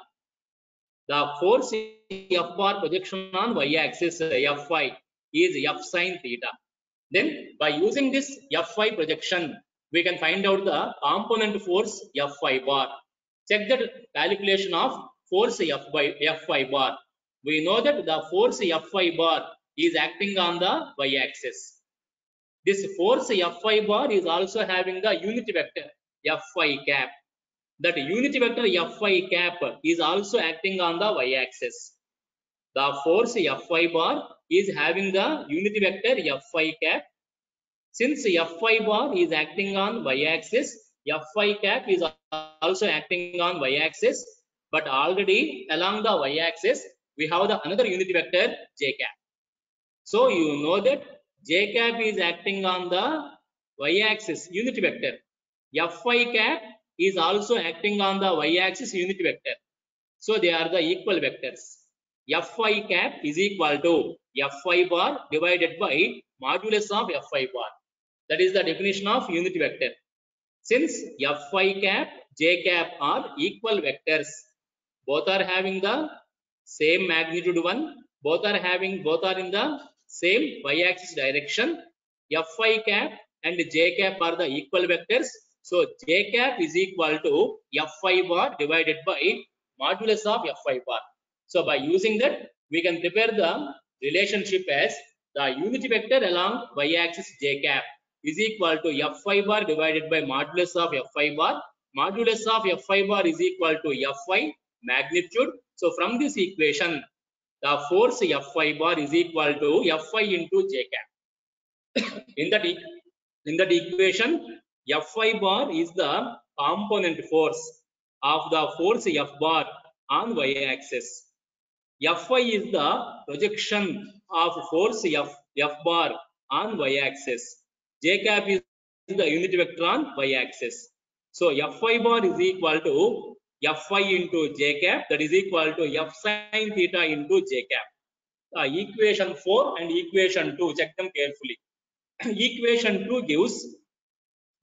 The force F bar projection on y-axis Fy is F sin theta. Then by using this Fy projection, we can find out the component force Fy bar. Check the calculation of force Fy bar. We know that the force Fy bar is acting on the y-axis. This force Fy bar is also having the unit vector Fy cap. That unit vector Fy cap is also acting on the y-axis. The force Fy bar is having the unit vector Fy cap. Since Fy bar is acting on y-axis, Fy cap is also acting on y-axis. But already along the y-axis, we have the another unit vector j cap. So you know that j cap is acting on the y-axis unit vector. Fy cap is also acting on the y-axis unit vector. So they are the equal vectors. Fy cap is equal to Fy bar divided by modulus of Fy bar. That is the definition of unit vector. Since Fy cap, j cap are equal vectors, both are having the same magnitude 1, both are in the same y-axis direction. Fy cap and j cap are the equal vectors. So j cap is equal to Fy bar divided by modulus of Fy bar. So by using that, we can prepare the relationship as the unit vector along y-axis j cap is equal to Fy bar divided by modulus of Fy bar. Modulus of Fy bar is equal to Fy magnitude. So from this equation, the force Fy bar is equal to Fy into j cap. In that equation, Fy bar is the component force of the force F bar on y-axis. Fy is the projection of force F bar on y-axis. J cap is the unit vector on y-axis. So Fy bar is equal to Fy into j cap, that is equal to F sin theta into j cap. Equation 4 and equation 2, check them carefully. Equation 2 gives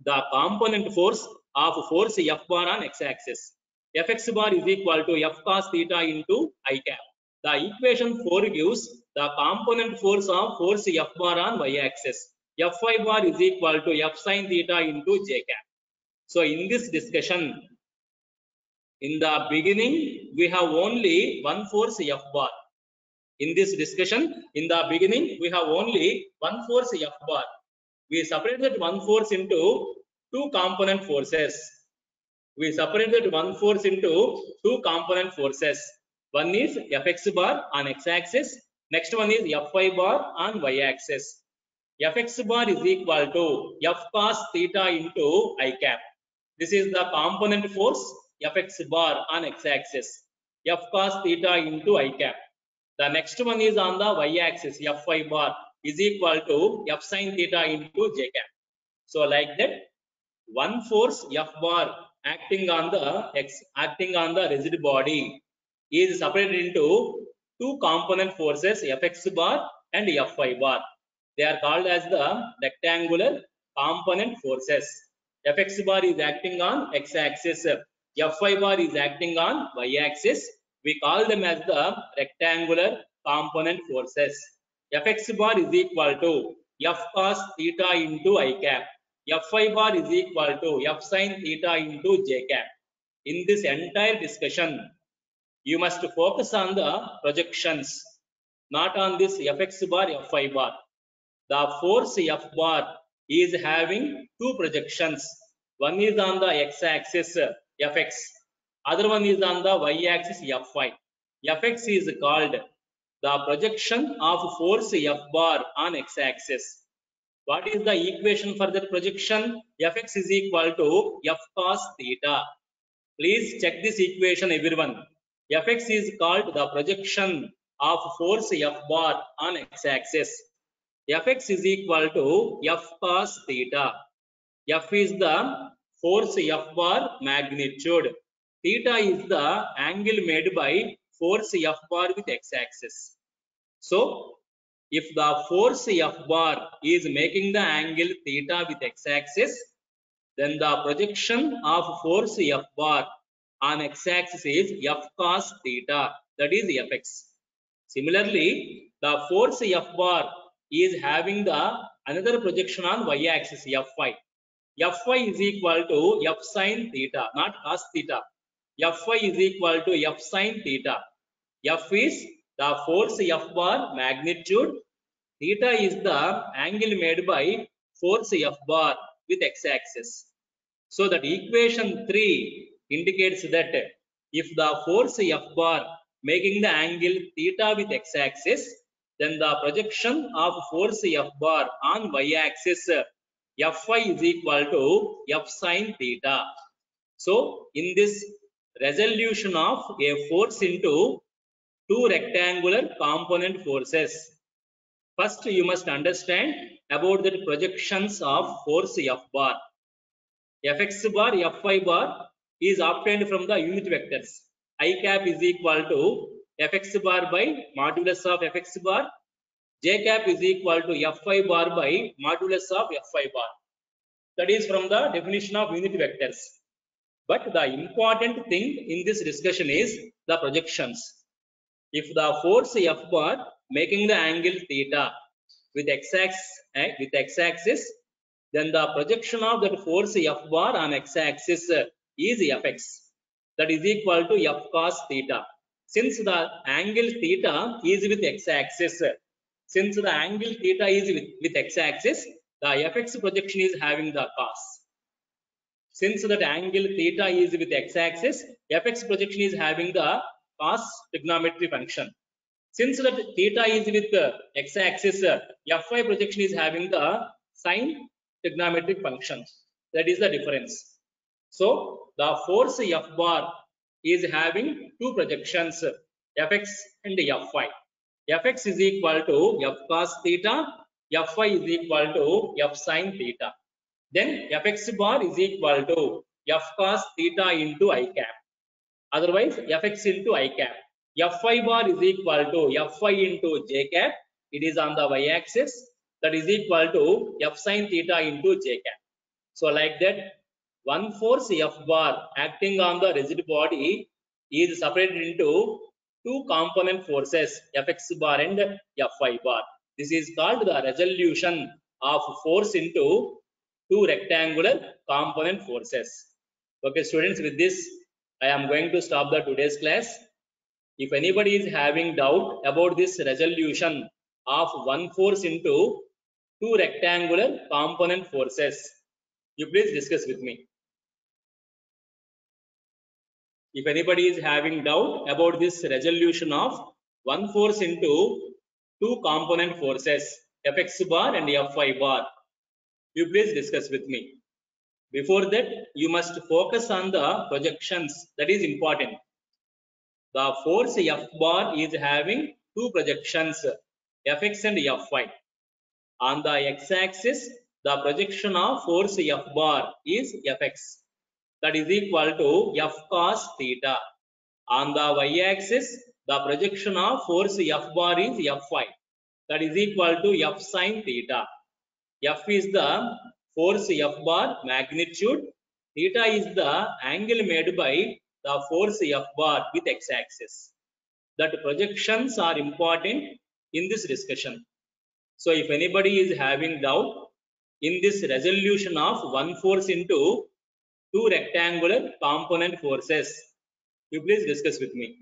the component force of force F bar on x-axis. Fx bar is equal to F cos theta into I cap. The equation 4 gives the component force of force F bar on y-axis. Fy bar is equal to F sin theta into j cap. So in this discussion, in the beginning, we have only one force F bar. In this discussion, in the beginning, we have only one force F bar. We separated one force into two component forces. One is Fx bar on x-axis. Next one is Fy bar on y-axis. Fx bar is equal to F cos theta into I cap. This is the component force Fx bar on x-axis. F cos theta into I cap. The next one is on the y-axis. Fy bar is equal to F sin theta into j cap. So like that, one force F bar acting on the rigid body is separated into two component forces, Fx bar and Fy bar. They are called as the rectangular component forces. Fx bar is acting on x-axis, Fy bar is acting on y-axis. We call them as the rectangular component forces. Fx bar is equal to F cos theta into I cap. Fy bar is equal to F sin theta into j cap. In this entire discussion, you must focus on the projections, not on this Fx bar, Fy bar. The force F bar is having two projections. One is on the x-axis Fx, other one is on the y-axis Fy. Fx is called the projection of force F bar on x-axis. What is the equation for that projection? Fx is equal to F cos theta. Please check this equation, everyone. Fx is called the projection of force F bar on x-axis. Fx is equal to F cos theta. F is the force F bar magnitude. Theta is the angle made by force F bar with x-axis. So if the force F bar is making the angle theta with x-axis, then the projection of force F bar on x-axis is F cos theta, that is Fx. Similarly, the force F bar is having the another projection on y-axis Fy. Fy is equal to F sin theta, not cos theta. Fy is equal to F sin theta. F is the force F bar magnitude. Theta is the angle made by force F bar with x-axis. So that equation 3 indicates that if the force F bar making the angle theta with x-axis, then the projection of force F bar on y-axis Fy is equal to F sin theta. So in this resolution of a force into two rectangular component forces, first you must understand about the projections of force F bar. Fx bar, Fy bar is obtained from the unit vectors. I cap is equal to Fx bar by modulus of Fx bar. J cap is equal to Fy bar by modulus of Fy bar. That is from the definition of unit vectors. But the important thing in this discussion is the projections. If the force F bar making the angle theta with x-axis, then the projection of that force F bar on x-axis is Fx. That is equal to F cos theta. Since the angle theta is with x-axis, the Fx projection is having the cos. Since that angle theta is with x-axis, Fx projection is having the cos trigonometry function. Since that theta is with x-axis, Fy projection is having the sine trigonometric function. That is the difference. So the force F bar is having two projections, Fx and Fy. Fx is equal to F cos theta, Fy is equal to F sin theta. Then Fx bar is equal to F cos theta into I cap. Otherwise, Fx into I cap. Fy bar is equal to Fy into J cap. It is on the y axis. That is equal to F sin theta into J cap. So like that, one force F bar acting on the rigid body is separated into two component forces, Fx bar and Fy bar. This is called the resolution of force into two rectangular component forces. Okay, students, with this, I am going to stop the today's class. If anybody is having doubt about this resolution of one force into two rectangular component forces, you please discuss with me. If anybody is having doubt about this resolution of one force into two component forces, Fx bar and Fy bar, you please discuss with me. Before that, you must focus on the projections. That is important. The force F bar is having two projections, Fx and Fy. On the x-axis, the projection of force F bar is Fx. That is equal to F cos theta. On the y-axis, the projection of force F bar is Fy. That is equal to F sin theta. F is the force F bar magnitude. Theta is the angle made by the force F bar with x-axis. That projections are important in this discussion. So if anybody is having doubt in this resolution of one force into two rectangular component forces, you please discuss with me.